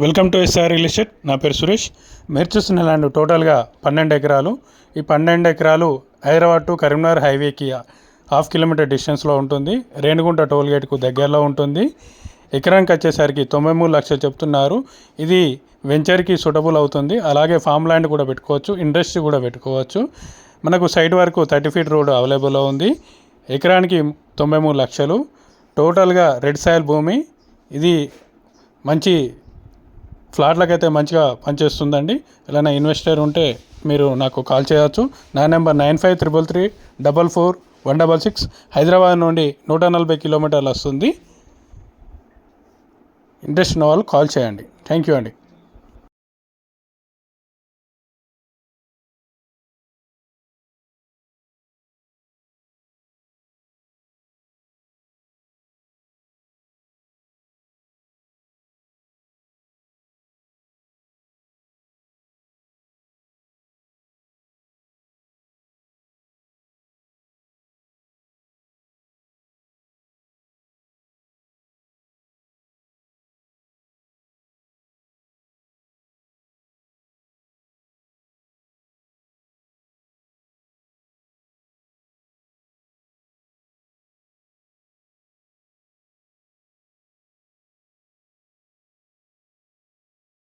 Welcome to SR real estate. నా పేరు సురేష్. మీరు చూస్తున్న ల్యాండ్ టోటల్గా 12 ఎకరాలు. ఈ 12 ఎకరాలు హైదరాబాద్ టు కరీంనగర్ హైవేకి ½ కిలోమీటర్ డిస్టెన్స్లో ఉంటుంది. రేణిగుంట టోల్ గేట్కు దగ్గరలో ఉంటుంది. ఎకరానికి వచ్చేసరికి 93 లక్షలు చెప్తున్నారు. ఇది వెంచర్కి సూటబుల్ అవుతుంది. అలాగే ఫామ్ ల్యాండ్ కూడా పెట్టుకోవచ్చు, ఇండస్ట్రీ కూడా పెట్టుకోవచ్చు. మనకు సైట్ వరకు 30 ఫీట్ రోడ్ అవైలబుల్లో ఉంది. ఎకరానికి 93 లక్షలు. టోటల్గా రెడ్ సాయిల్ భూమి. ఇది మంచి ఫ్లాట్లకైతే మంచిగా పనిచేస్తుందండి. ఏదైనా ఇన్వెస్టర్ ఉంటే మీరు నాకు కాల్ చేయవచ్చు. నా నెంబర్ 9533444166. హైదరాబాద్ నుండి 140 కిలోమీటర్లు వస్తుంది. ఇంట్రెస్ట్ ఉన్న వాళ్ళు కాల్ చేయండి. థ్యాంక్ యూ అండి.